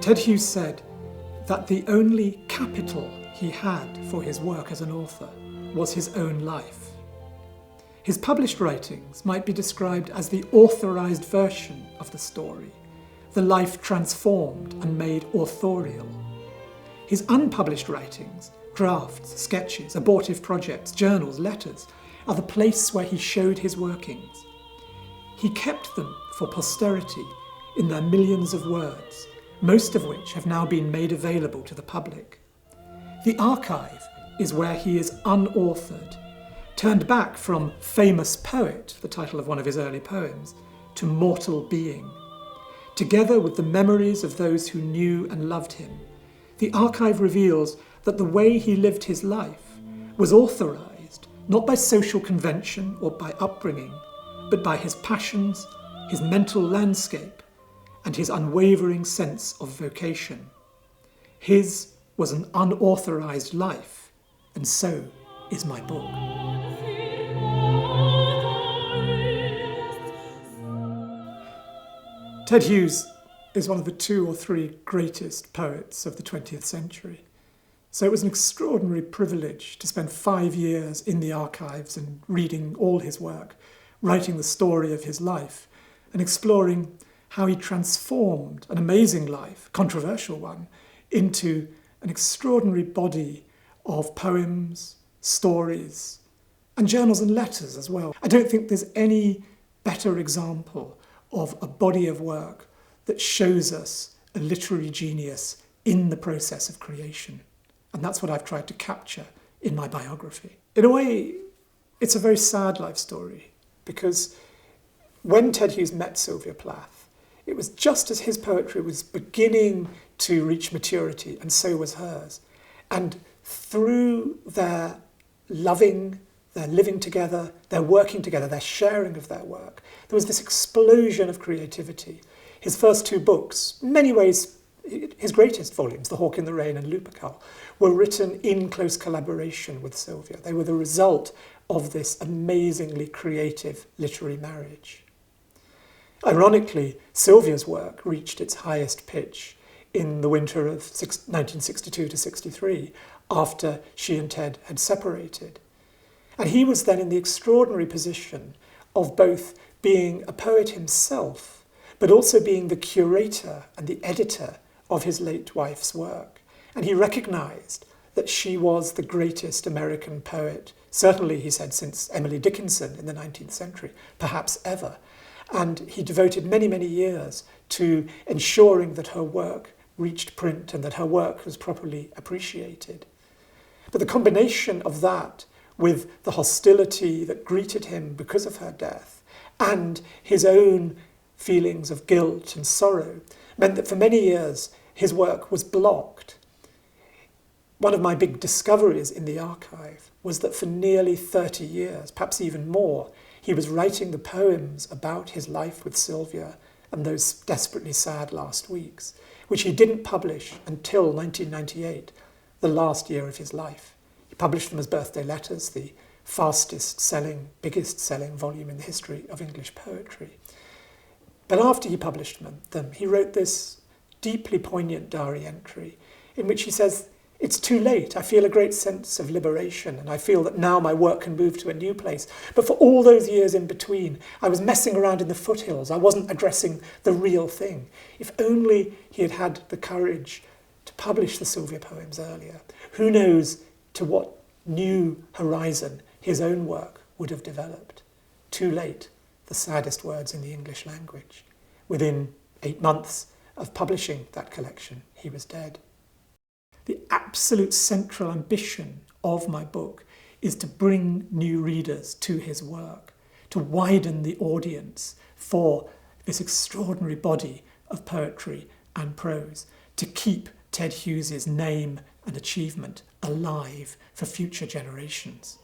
Ted Hughes said that the only capital he had for his work as an author was his own life. His published writings might be described as the authorized version of the story, the life transformed and made authorial. His unpublished writings, drafts, sketches, abortive projects, journals, letters, are the place where he showed his workings. He kept them for posterity in their millions of words, most of which have now been made available to the public. The archive is where he is unauthored, turned back from famous poet, the title of one of his early poems, to mortal being. Together with the memories of those who knew and loved him, the archive reveals that the way he lived his life was authorized not by social convention or by upbringing, but by his passions, his mental landscape, and his unwavering sense of vocation. His was an unauthorized life, and so is my book. Ted Hughes is one of the 2 or 3 greatest poets of the 20th century. So it was an extraordinary privilege to spend 5 years in the archives and reading all his work, writing the story of his life, and exploring how he transformed an amazing life, a controversial one, into an extraordinary body of poems, stories, and journals and letters as well. I don't think there's any better example of a body of work that shows us a literary genius in the process of creation. And that's what I've tried to capture in my biography. In a way, it's a very sad life story, because when Ted Hughes met Sylvia Plath, it was just as his poetry was beginning to reach maturity, and so was hers. And through their loving, their living together, their working together, their sharing of their work, there was this explosion of creativity. His first 2 books, in many ways his greatest volumes, The Hawk in the Rain and Lupercal, were written in close collaboration with Sylvia. They were the result of this amazingly creative literary marriage. Ironically, Sylvia's work reached its highest pitch in the winter of 1962 to 63, after she and Ted had separated. And he was then in the extraordinary position of both being a poet himself, but also being the curator and the editor of his late wife's work. And he recognised that she was the greatest American poet, certainly, he said, since Emily Dickinson in the 19th century, perhaps ever. And he devoted many, many years to ensuring that her work reached print and that her work was properly appreciated. But the combination of that with the hostility that greeted him because of her death and his own feelings of guilt and sorrow meant that for many years his work was blocked. One of my big discoveries in the archive was that for nearly 30 years, perhaps even more, he was writing the poems about his life with Sylvia and those desperately sad last weeks, which he didn't publish until 1998, the last year of his life. He published them as birthday letters, the fastest selling, biggest selling volume in the history of English poetry. But after he published them, he wrote this deeply poignant diary entry in which he says, "It's too late. I feel a great sense of liberation, and I feel that now my work can move to a new place. But for all those years in between, I was messing around in the foothills. I wasn't addressing the real thing. If only he had had the courage to publish the Sylvia poems earlier, who knows to what new horizon his own work would have developed. Too late, the saddest words in the English language. Within 8 months of publishing that collection, he was dead." The absolute central ambition of my book is to bring new readers to his work, to widen the audience for this extraordinary body of poetry and prose, to keep Ted Hughes's name and achievement alive for future generations.